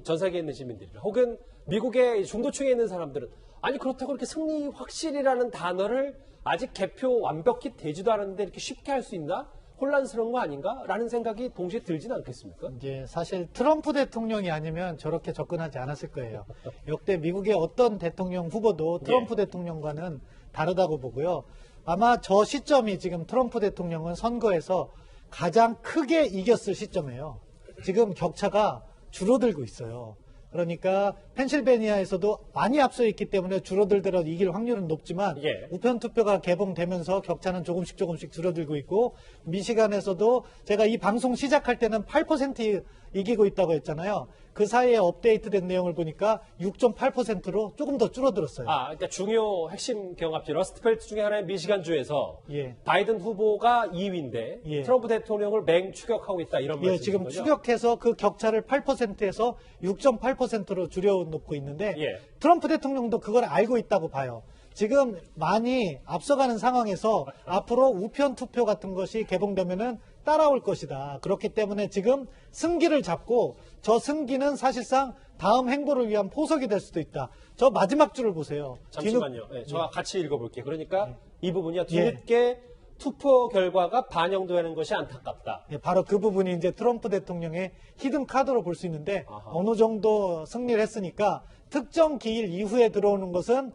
전 세계에 있는 시민들이나 혹은 미국의 중도층에 있는 사람들은 아니 그렇다고 이렇게 승리 확실이라는 단어를 아직 개표 완벽히 되지도 않았는데 이렇게 쉽게 할 수 있나? 혼란스러운 거 아닌가? 라는 생각이 동시에 들지는 않겠습니까? 이제 사실 트럼프 대통령이 아니면 저렇게 접근하지 않았을 거예요. 역대 미국의 어떤 대통령 후보도 트럼프 대통령과는 다르다고 보고요. 아마 저 시점이 지금 트럼프 대통령은 선거에서 가장 크게 이겼을 시점이에요. 지금 격차가 줄어들고 있어요. 그러니까 펜실베니아에서도 많이 앞서 있기 때문에 줄어들더라도 이길 확률은 높지만 예. 우편 투표가 개봉되면서 격차는 조금씩 줄어들고 있고 미시간에서도 제가 이 방송 시작할 때는 8% 이기고 있다고 했잖아요. 그 사이에 업데이트된 내용을 보니까 6.8%로 조금 더 줄어들었어요. 그러니까 중요 핵심 경합지 러스트벨트 중에 하나의 미시간주에서 예. 바이든 후보가 2위인데 예. 트럼프 대통령을 맹 추격하고 있다 이런 예, 말씀이신 지금 거죠? 추격해서 그 격차를 8%에서 6.8%로 줄여놓고 있는데 예. 트럼프 대통령도 그걸 알고 있다고 봐요. 지금 많이 앞서가는 상황에서 앞으로 우편 투표 같은 것이 개봉되면은 따라올 것이다. 그렇기 때문에 지금 승기를 잡고 저 승기는 사실상 다음 행보를 위한 포석이 될 수도 있다. 저 마지막 줄을 보세요. 잠시만요. 네, 저와 같이 읽어볼게요. 그러니까 이 부분이요. 예. 뒤늦게 투표 결과가 반영되는 것이 안타깝다. 예, 바로 그 부분이 이제 트럼프 대통령의 히든 카드로 볼 수 있는데 아하. 어느 정도 승리를 했으니까 특정 기일 이후에 들어오는 것은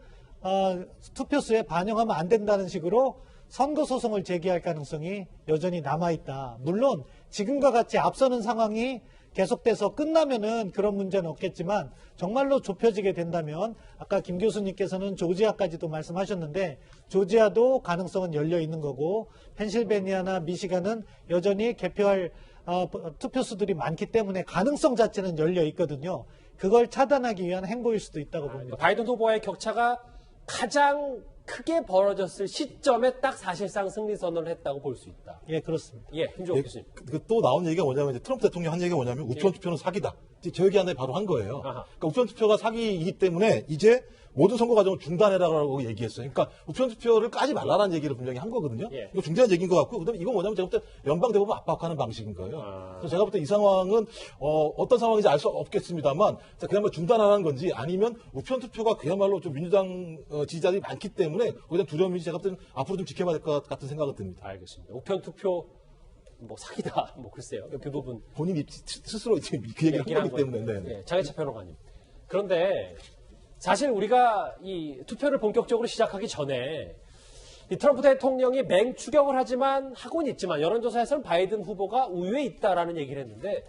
투표수에 반영하면 안 된다는 식으로 선거 소송을 제기할 가능성이 여전히 남아있다. 물론 지금과 같이 앞서는 상황이 계속돼서 끝나면은 그런 문제는 없겠지만 정말로 좁혀지게 된다면 아까 김 교수님께서는 조지아까지도 말씀하셨는데 조지아도 가능성은 열려 있는 거고 펜실베니아나 미시간은 여전히 개표할 투표수들이 많기 때문에 가능성 자체는 열려 있거든요. 그걸 차단하기 위한 행보일 수도 있다고 봅니다. 바이든 후보와의 격차가 가장 크게 벌어졌을 시점에 딱 사실상 승리 선언을 했다고 볼 수 있다. 예, 그렇습니다. 예, 김종욱 교수님. 또 나온 얘기가 뭐냐면 이제 트럼프 대통령 한 얘기가 뭐냐면 우편 투표는 사기다. 저 얘기 안에 바로 한 거예요. 아하. 그러니까 우편 투표가 사기이기 때문에 이제 모든 선거 과정을 중단해라라고 얘기했어요. 그러니까 우편 투표를 까지 말라라는 얘기를 분명히 한 거거든요. 예. 이거 중대한 얘기인 것 같고, 그다음에 이건 뭐냐면 제가 볼 때 연방 대법원 압박하는 방식인 거예요. 그래서 제가 볼 때 이 상황은 어떤 상황인지 알 수 없겠습니다만 그야말로 중단하라는 건지 아니면 우편 투표가 그야말로 좀 민주당 지지자들이 많기 때문에 거기에 대한 두려움인지 제가 볼 때는 앞으로 좀 지켜봐야 될 것 같은 생각이 듭니다. 알겠습니다. 우편 투표 뭐 사기다. 뭐 글쎄요. 그 부분 본인이 스스로 지금 그 얘기를 한 거기 때문에. 네. 예, 장혜철 평론가님. 그런데 사실 우리가 이 투표를 본격적으로 시작하기 전에 이 트럼프 대통령이 맹 추격을 하고는 있지만 여론조사에서는 바이든 후보가 우위에 있다라는 얘기를 했는데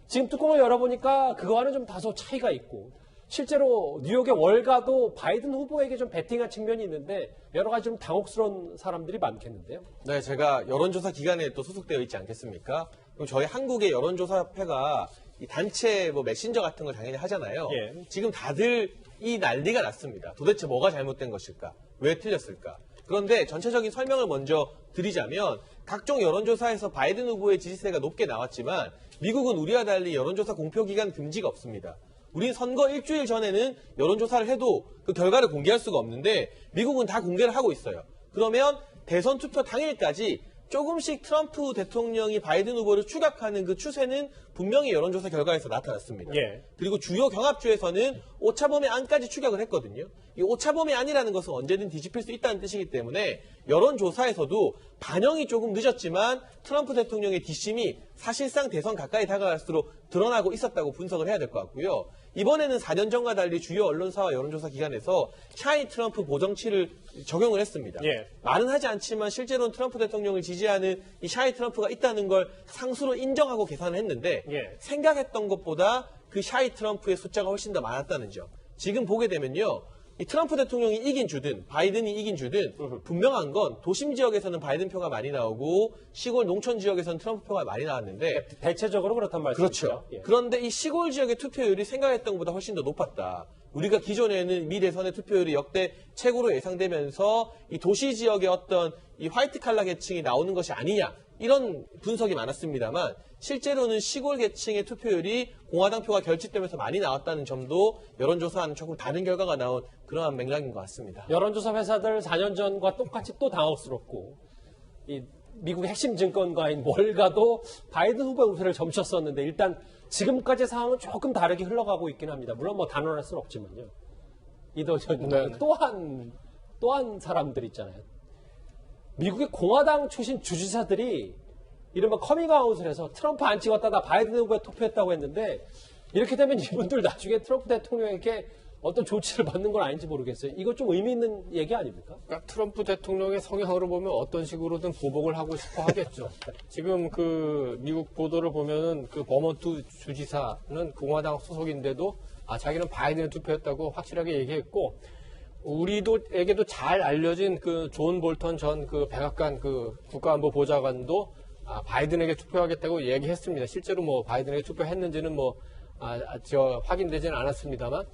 지금 뚜껑을 열어보니까 그거와는 좀 다소 차이가 있고 실제로 뉴욕의 월가도 바이든 후보에게 좀 베팅한 측면이 있는데 여러 가지 좀 당혹스러운 사람들이 많겠는데요. 네, 제가 여론조사 기관에 또 소속되어 있지 않겠습니까? 그럼 저희 한국의 여론조사협회가 이 단체 메신저 같은 걸 당연히 하잖아요. 예. 지금 다들 이 난리가 났습니다. 도대체 뭐가 잘못된 것일까? 왜 틀렸을까? 그런데 전체적인 설명을 먼저 드리자면 각종 여론조사에서 바이든 후보의 지지세가 높게 나왔지만 미국은 우리와 달리 여론조사 공표기간 금지가 없습니다. 우린 선거 일주일 전에는 여론조사를 해도 그 결과를 공개할 수가 없는데 미국은 다 공개를 하고 있어요. 그러면 대선 투표 당일까지 조금씩 트럼프 대통령이 바이든 후보를 추격하는 그 추세는 분명히 여론조사 결과에서 나타났습니다. 예. 그리고 주요 경합주에서는 오차범위 안까지 추격을 했거든요. 이 오차범위 안이라는 것은 언제든 뒤집힐 수 있다는 뜻이기 때문에 여론조사에서도 반영이 조금 늦었지만 트럼프 대통령의 뒷심이 사실상 대선 가까이 다가갈수록 드러나고 있었다고 분석을 해야 될 것 같고요. 이번에는 4년 전과 달리 주요 언론사와 여론조사 기관에서 샤이 트럼프 보정치를 적용을 했습니다. 예. 말은 하지 않지만 실제로는 트럼프 대통령을 지지하는 이 샤이 트럼프가 있다는 걸 상수로 인정하고 계산을 했는데 예. 생각했던 것보다 그 샤이 트럼프의 숫자가 훨씬 더 많았다는 점. 지금 보게 되면요. 이 트럼프 대통령이 이긴 주든 바이든이 이긴 주든 분명한 건 도심 지역에서는 바이든 표가 많이 나오고 시골 농촌 지역에서는 트럼프 표가 많이 나왔는데 대체적으로 그렇단 말씀이죠. 그렇죠. 예. 그런데 이 시골 지역의 투표율이 생각했던 것보다 훨씬 더 높았다. 우리가 기존에는 미 대선의 투표율이 역대 최고로 예상되면서 이 도시 지역의 어떤 이 화이트 칼라 계층이 나오는 것이 아니냐 이런 분석이 많았습니다만 실제로는 시골 계층의 투표율이 공화당 표가 결집되면서 많이 나왔다는 점도 여론조사와는 조금 다른 결과가 나온 그러한 맥락인 것 같습니다. 여론조사 회사들 4년 전과 똑같이 또 당혹스럽고 이 미국의 핵심 증권가인 월가도 바이든 후보의 우세를 점쳤었는데 일단 지금까지 상황은 조금 다르게 흘러가고 있긴 합니다. 물론 뭐 단언할 수는 없지만요. 또한 사람들 있잖아요. 미국의 공화당 출신 주지사들이 이른바 커밍아웃을 해서 트럼프 안 찍었다 나 바이든 후보에 투표했다고 했는데 이렇게 되면 이분들 나중에 트럼프 대통령에게 어떤 조치를 받는 건 아닌지 모르겠어요. 이거 좀 의미 있는 얘기 아닙니까? 그러니까 트럼프 대통령의 성향으로 보면 어떤 식으로든 보복을 하고 싶어 하겠죠. 지금 그 미국 보도를 보면은 그 버몬트 주지사는 공화당 소속인데도 자기는 바이든에 투표했다고 확실하게 얘기했고 우리도에게도 잘 알려진 그 존 볼턴 전 그 백악관 그 국가안보보좌관도 바이든에게 투표하겠다고 얘기했습니다. 실제로 뭐 바이든에게 투표했는지는 뭐 확인되지는 않았습니다만.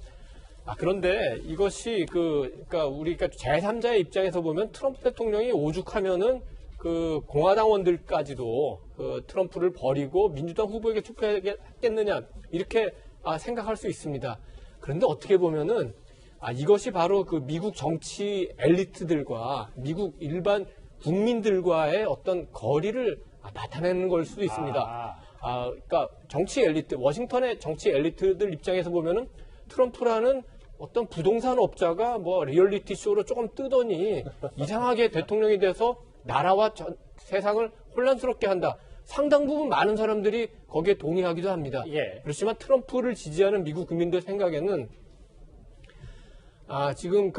그런데 이것이 그러니까 우리가 제3자의 입장에서 보면 트럼프 대통령이 오죽하면은 그 공화당원들까지도 그 트럼프를 버리고 민주당 후보에게 투표했겠느냐 이렇게 생각할 수 있습니다. 그런데 어떻게 보면은 이것이 바로 그 미국 정치 엘리트들과 미국 일반 국민들과의 어떤 거리를 나타내는 걸 수도 있습니다. 그러니까 정치 엘리트, 워싱턴의 정치 엘리트들 입장에서 보면은 트럼프라는 어떤 부동산 업자가 뭐 리얼리티 쇼로 조금 뜨더니 이상하게 대통령이 돼서 나라와 세상을 혼란스럽게 한다. 상당 부분 많은 사람들이 거기에 동의하기도 합니다. 그렇지만 트럼프를 지지하는 미국 국민들 생각에는 지금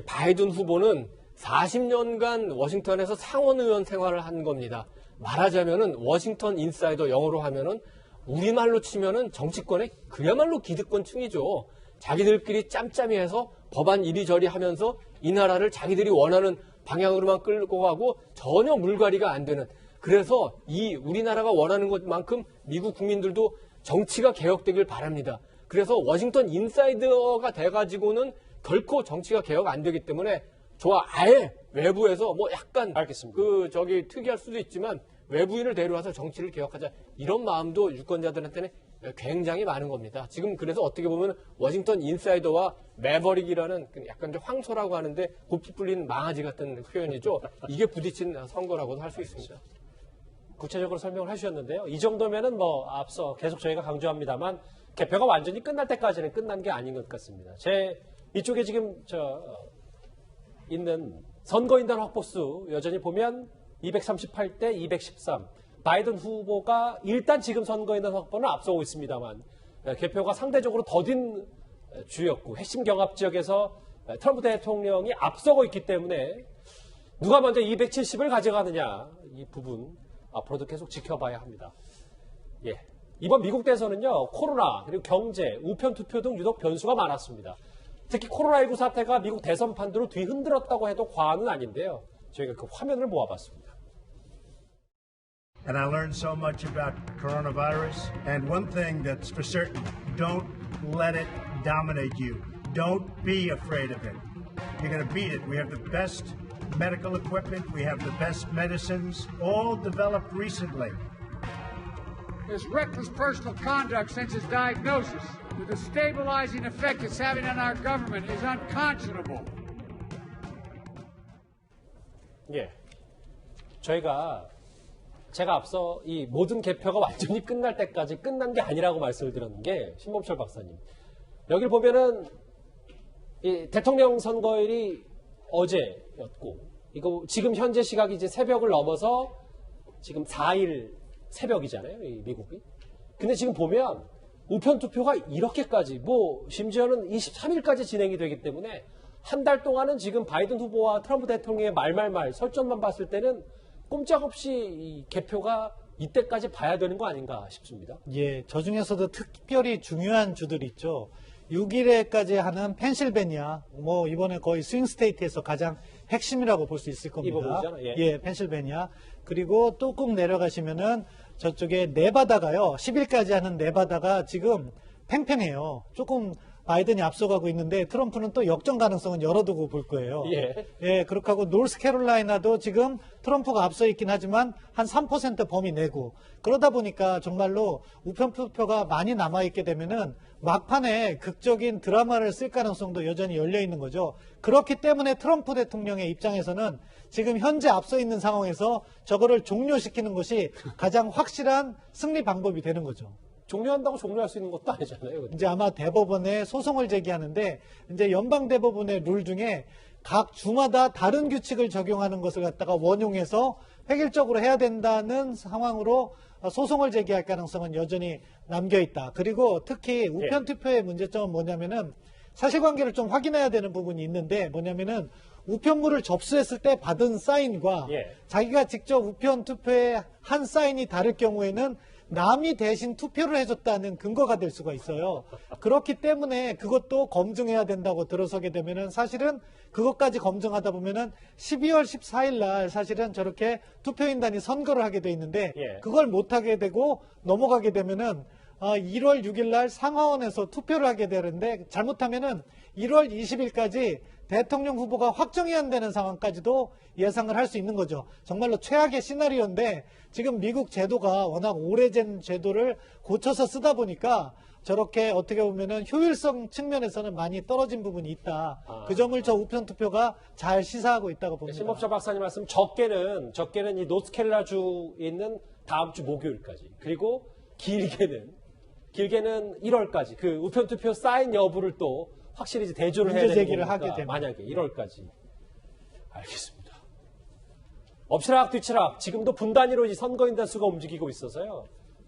바이든 후보는 40년간 워싱턴에서 상원의원 생활을 한 겁니다. 말하자면은 워싱턴 인사이더 영어로 하면은 우리말로 치면은 정치권의 그야말로 기득권층이죠. 자기들끼리 짬짬이 해서 법안 이리저리 하면서 이 나라를 자기들이 원하는 방향으로만 끌고 가고 전혀 물갈이가 안 되는. 그래서 이 우리나라가 원하는 것만큼 미국 국민들도 정치가 개혁되길 바랍니다. 그래서 워싱턴 인사이더가 돼가지고는 결코 정치가 개혁 안 되기 때문에 아예 외부에서 뭐 약간 알겠습니다. 특이할 수도 있지만 외부인을 데려와서 정치를 개혁하자 이런 마음도 유권자들한테는 굉장히 많은 겁니다. 지금 그래서 어떻게 보면 워싱턴 인사이더와 매버릭이라는 약간 좀 황소라고 하는데 곱게 뿔린 망아지 같은 표현이죠. 이게 부딪힌 선거라고도 할 수 있습니다. 구체적으로 설명을 해주셨는데요. 이 정도면은 뭐 앞서 계속 저희가 강조합니다만 개표가 완전히 끝날 때까지는 끝난 게 아닌 것 같습니다. 이쪽에 지금 있는 선거인단 확보수 여전히 보면 238대 213. 바이든 후보가 일단 지금 선거인단 확보는 앞서고 있습니다만 개표가 상대적으로 더딘 주였고 핵심 경합 지역에서 트럼프 대통령이 앞서고 있기 때문에 누가 먼저 270을 가져가느냐 이 부분 앞으로도 계속 지켜봐야 합니다. 이번 미국 대선은요 코로나 그리고 경제, 우편 투표 등 유독 변수가 많았습니다. 특히 코로나19 사태가 미국 대선 판도를 뒤흔들었다고 해도 과언은 아닌데요. 저희가 그 화면을 모아봤습니다. And I learned so much about coronavirus. And one thing that's for certain, don't let it dominate you. Don't be afraid of it. You're going to beat it. We have the best medical equipment. We have the best medicines, all developed recently. His reckless personal conduct since his diagnosis, with the stabilizing effect it's having on our government, is unconscionable. 제가 앞서 이 모든 개표가 완전히 끝날 때까지 끝난 게 아니라고 말씀을 드렸는 게 신범철 박사님. 여기 보면은 이 대통령 선거일이 어제였고 이거 지금 현재 시각이 이제 새벽을 넘어서 지금 4일 새벽이잖아요. 이 미국이. 근데 지금 보면 우편 투표가 이렇게까지 심지어는 23일까지 진행이 되기 때문에 한 달 동안은 지금 바이든 후보와 트럼프 대통령의 말말말 설전만 봤을 때는 꼼짝없이 이 개표가 이때까지 봐야 되는 거 아닌가 싶습니다. 저 중에서도 특별히 중요한 주들이 있죠. 6일에까지 하는 펜실베니아, 이번에 거의 스윙 스테이트에서 가장 핵심이라고 볼 수 있을 겁니다. 이 부분이잖아요. 펜실베니아. 그리고 또 꾹 내려가시면은 저쪽에 네바다가요. 10일까지 하는 네바다가 지금 팽팽해요. 조금 바이든이 앞서가고 있는데 트럼프는 또 역전 가능성은 열어두고 볼 거예요. 예. 그렇게 하고 노스캐롤라이나도 지금 트럼프가 앞서 있긴 하지만 한 3% 범위 내고 그러다 보니까 정말로 우편 투표가 많이 남아있게 되면은 막판에 극적인 드라마를 쓸 가능성도 여전히 열려 있는 거죠. 그렇기 때문에 트럼프 대통령의 입장에서는 지금 현재 앞서 있는 상황에서 저거를 종료시키는 것이 가장 확실한 승리 방법이 되는 거죠. 종료한다고 종료할 수 있는 것도 아니잖아요. 이제 아마 대법원에 소송을 제기하는데 이제 연방 대법원의 룰 중에 각 주마다 다른 규칙을 적용하는 것을 갖다가 원용해서 획일적으로 해야 된다는 상황으로 소송을 제기할 가능성은 여전히 남겨 있다. 그리고 특히 우편 투표의 문제점은 뭐냐면은 사실관계를 좀 확인해야 되는 부분이 있는데 뭐냐면은 우편물을 접수했을 때 받은 사인과 자기가 직접 우편 투표에 한 사인이 다를 경우에는 남이 대신 투표를 해줬다는 근거가 될 수가 있어요. 그렇기 때문에 그것도 검증해야 된다고 들어서게 되면은 사실은 그것까지 검증하다 보면은 12월 14일 날 사실은 저렇게 투표인단이 선거를 하게 돼 있는데 그걸 못하게 되고 넘어가게 되면은 1월 6일 날 상하원에서 투표를 하게 되는데 잘못하면은 1월 20일까지 대통령 후보가 확정이 안 되는 상황까지도 예상을 할 수 있는 거죠. 정말로 최악의 시나리오인데 지금 미국 제도가 워낙 오래된 제도를 고쳐서 쓰다 보니까 저렇게 어떻게 보면은 효율성 측면에서는 많이 떨어진 부분이 있다. 그 점을 저 우편 투표가 잘 시사하고 있다고 봅니다. 신법자 박사님 말씀 적게는 이 노스캐롤라주에 있는 다음 주 목요일까지 그리고 길게는 1월까지 그 우편 투표 사인 여부를 또 확실히 이제 대조를 해야 되는 제기를 거니까 하게 되면. 만약에 1월까지 알겠습니다. 엎치락 뒤치락 지금도 분 단위로 이 선거인단 수가 움직이고 있어서요.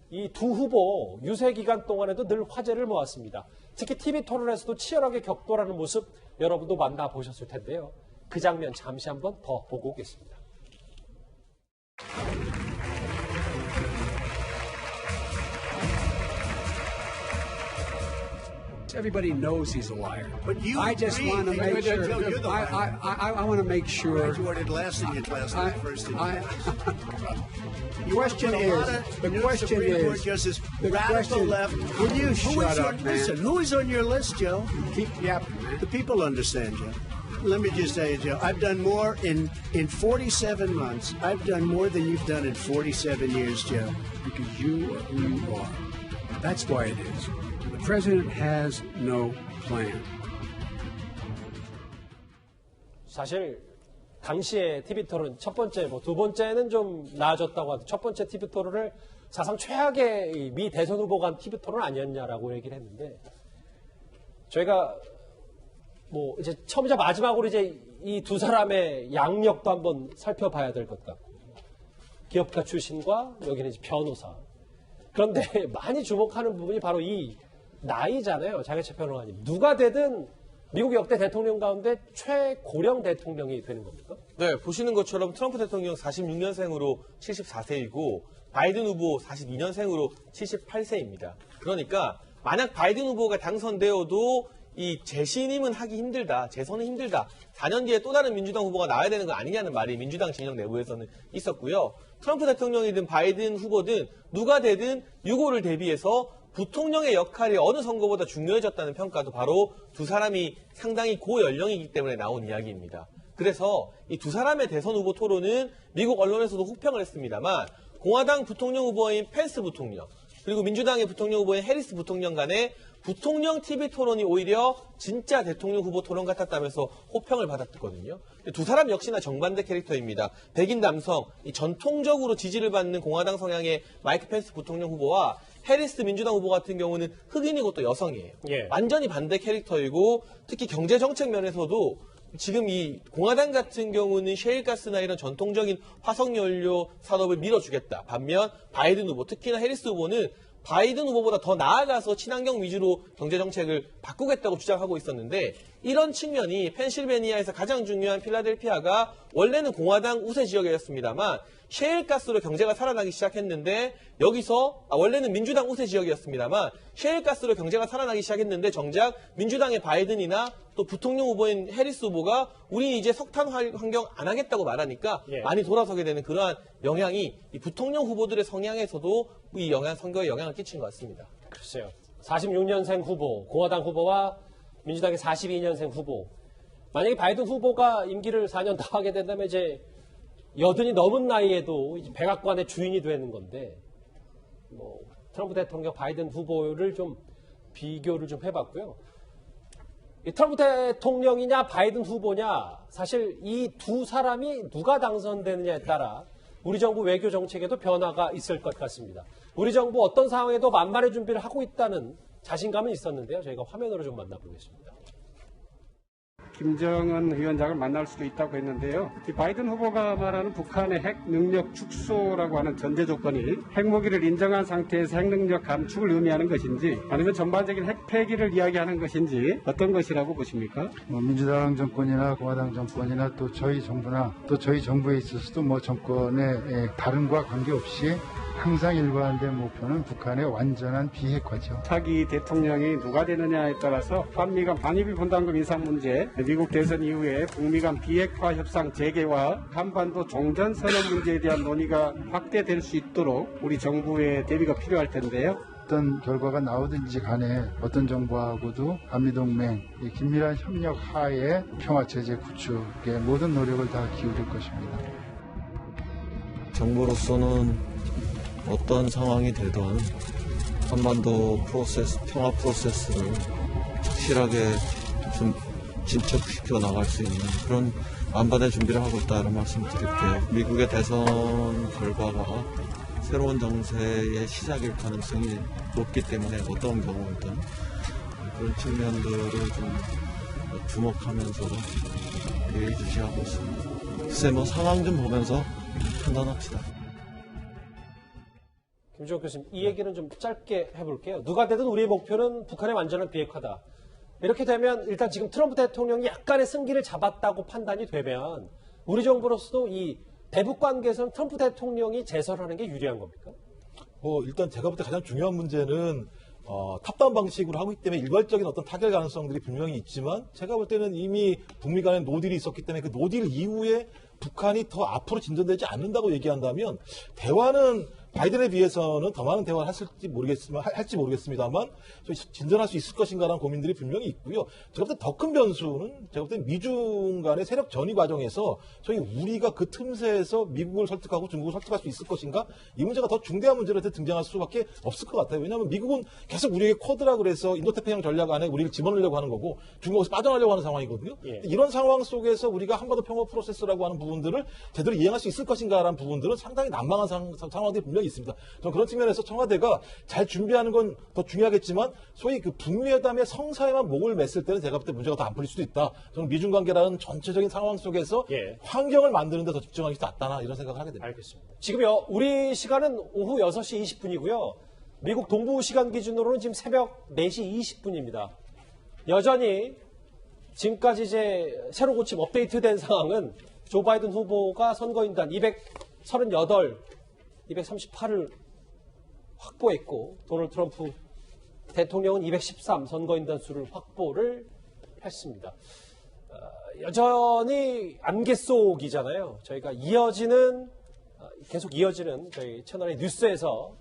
이 두 후보 유세 기간 동안에도 늘 화제를 모았습니다. 특히 TV 토론에서도 치열하게 격돌하는 모습 여러분도 만나보셨을 텐데요. 그 장면 잠시 한번 더 보고 오겠습니다. Everybody knows he's a liar. But you I just agree. want to make sure. Joe, you're the liar. I want to make sure. You ordered last in your class I- first. I- You question put a lot of the new question Supreme Court is- justice the radical question- left. Will you Who shut is your, up, man? listen, who is on your list, Joe? Keep yapping, man. The people understand, Joe. Let me just say, Joe, I've done more in 47 months. I've done more than you've done in 47 years, Joe. Because you are who you are. That's why it is. The president has no plan. 사실 당시에 TV 토론 첫 번째, 두 번째는 좀 나아졌다고 하는데 첫 번째 TV 토론을 사상 최악의 이미 대선 후보 간 TV 토론 아니었냐라고 얘기를 했는데 저희가 이제 처음이자 마지막으로 이제 이 두 사람의 양력도 한번 살펴봐야 될 것 같고 기업가 출신과 여기는 이제 변호사. 그런데 많이 주목하는 부분이 바로 이 나이잖아요. 장혜철 평론가님. 누가 되든 미국 역대 대통령 가운데 최고령 대통령이 되는 겁니까? 네, 보시는 것처럼 트럼프 대통령 46년생으로 74세이고 바이든 후보 42년생으로 78세입니다. 그러니까 만약 바이든 후보가 당선되어도 이 재신임은 하기 힘들다, 재선은 힘들다, 4년 뒤에 또 다른 민주당 후보가 나와야 되는 거 아니냐는 말이 민주당 진영 내부에서는 있었고요. 트럼프 대통령이든 바이든 후보든 누가 되든 유고를 대비해서 부통령의 역할이 어느 선거보다 중요해졌다는 평가도 바로 두 사람이 상당히 고연령이기 때문에 나온 이야기입니다. 그래서 이 두 사람의 대선 후보 토론은 미국 언론에서도 혹평을 했습니다만 공화당 부통령 후보인 펜스 부통령 그리고 민주당의 부통령 후보인 해리스 부통령 간의 부통령 TV 토론이 오히려 진짜 대통령 후보 토론 같았다면서 호평을 받았거든요. 두 사람 역시나 정반대 캐릭터입니다. 백인 남성, 이 전통적으로 지지를 받는 공화당 성향의 마이크 펜스 부통령 후보와 해리스 민주당 후보 같은 경우는 흑인이고 또 여성이에요. 완전히 반대 캐릭터이고 특히 경제 정책 면에서도 지금 이 공화당 같은 경우는 셰일가스나 이런 전통적인 화석연료 산업을 밀어주겠다. 반면 바이든 후보, 특히나 해리스 후보는 바이든 후보보다 더 나아가서 친환경 위주로 경제 정책을 바꾸겠다고 주장하고 있었는데 이런 측면이 펜실베니아에서 가장 중요한 필라델피아가 원래는 공화당 우세 지역이었습니다만 셰일가스로 경제가 살아나기 시작했는데 여기서 원래는 민주당 우세 지역이었습니다만 셰일가스로 경제가 살아나기 시작했는데 정작 민주당의 바이든이나 또 부통령 후보인 해리스 후보가 우리 이제 석탄 환경 안 하겠다고 말하니까 많이 돌아서게 되는 그러한 영향이 이 부통령 후보들의 성향에서도 이 선거에 영향을 끼친 것 같습니다. 글쎄요. 46년생 후보, 공화당 후보와 민주당의 42년생 후보. 만약에 바이든 후보가 임기를 4년 더 하게 된다면 이제 80이 넘은 나이에도 이제 백악관의 주인이 되는 건데, 뭐 트럼프 대통령, 바이든 후보를 좀 비교를 좀 해봤고요. 이 트럼프 대통령이냐 바이든 후보냐, 사실 이 두 사람이 누가 당선되느냐에 따라 우리 정부 외교 정책에도 변화가 있을 것 같습니다. 우리 정부 어떤 상황에도 만반의 준비를 하고 있다는 자신감은 있었는데요. 저희가 화면으로 좀 만나보겠습니다. 김정은 위원장을 만날 수도 있다고 했는데요. 이 바이든 후보가 말하는 북한의 핵 능력 축소라고 하는 전제 조건이 핵무기를 인정한 상태에서 핵 능력 감축을 의미하는 것인지, 아니면 전반적인 핵 폐기를 이야기하는 것인지 어떤 것이라고 보십니까? 민주당 정권이나 공화당 정권이나 또 저희 정부나 또 저희 정부에 있어서도 뭐 정권의 다름과 관계없이 항상 일관된 목표는 북한의 완전한 비핵화죠. 차기 대통령이 누가 되느냐에 따라서 한미 간 방위비 분담금 인상 문제, 미국 대선 이후에 북미 간 비핵화 협상 재개와 한반도 종전 선언 문제에 대한 논의가 확대될 수 있도록 우리 정부의 대비가 필요할 텐데요. 어떤 결과가 나오든지 간에 어떤 정부하고도 한미동맹 긴밀한 협력 하에 평화체제 구축에 모든 노력을 다 기울일 것입니다. 정부로서는 어떤 상황이 되든 한반도 프로세스, 평화 프로세스를 확실하게 좀 진척시켜 나갈 수 있는 그런 만반의 준비를 하고 있다는 말씀 드릴게요. 미국의 대선 결과가 새로운 정세의 시작일 가능성이 높기 때문에 어떤 경우든 그런 측면들을 좀 주목하면서 예의주시하고 있습니다. 글쎄 뭐 상황 좀 보면서 판단합시다. 김주혁 교수님, 이 얘기는 좀 짧게 해볼게요. 누가 되든 우리의 목표는 북한의 완전한 비핵화다. 이렇게 되면 일단 지금 트럼프 대통령이 약간의 승기를 잡았다고 판단이 되면 우리 정부로서도 이 대북 관계에서는 트럼프 대통령이 제설하는 게 유리한 겁니까? 일단 제가 볼 때 가장 중요한 문제는 탑다운 방식으로 하고 있기 때문에 일괄적인 어떤 타결 가능성들이 분명히 있지만, 제가 볼 때는 이미 북미 간에 노딜이 있었기 때문에 그 노딜 이후에 북한이 더 앞으로 진전되지 않는다고 얘기한다면 대화는 바이든에 비해서는 더 많은 대화를 할지 모르겠습니다만 진전할 수 있을 것인가라는 고민들이 분명히 있고요. 제가 볼 때 더 큰 변수는 제가 볼 때 미중 간의 세력 전위 과정에서 저희 우리가 그 틈새에서 미국을 설득하고 중국을 설득할 수 있을 것인가, 이 문제가 더 중대한 문제로 등장할 수밖에 없을 것 같아요. 왜냐하면 미국은 계속 우리에게 쿼드라 그래서 인도태평양 전략 안에 우리를 집어넣으려고 하는 거고 중국에서 빠져나가려고 하는 상황이거든요. 예. 이런 상황 속에서 우리가 한반도 평화 프로세스라고 하는 부분들을 제대로 이행할 수 있을 것인가라는 부분들은 상당히 난망한 상황들이 분명히 있습니다. 저는 그런 측면에서 청와대가 잘 준비하는 건 더 중요하겠지만 소위 그 북미회담의 성사에만 목을 맸을 때는 제가 볼 때 문제가 더 안 풀릴 수도 있다. 저는 미중 관계라는 전체적인 상황 속에서 환경을 만드는 데 더 집중하는 게 낫다, 이런 생각을 하게 됩니다. 알겠습니다. 지금요, 우리 시간은 오후 6시 20분이고요. 미국 동부 시간 기준으로는 지금 새벽 4시 20분입니다. 여전히 지금까지 이제 새로 고침 업데이트된 상황은 조 바이든 후보가 선거인단 238, 238을 확보했고, 도널드 트럼프 대통령은 213 선거인단 수를 확보를 했습니다. 여전히 안개 속이잖아요. 저희가 계속 이어지는 저희 채널의 뉴스에서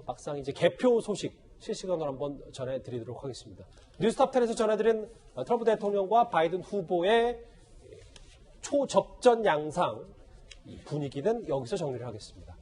막상 이제 개표 소식 실시간으로 한번 전해드리도록 하겠습니다. 뉴스탑10에서 전해드린 트럼프 대통령과 바이든 후보의 초접전 양상 분위기는 여기서 정리를 하겠습니다.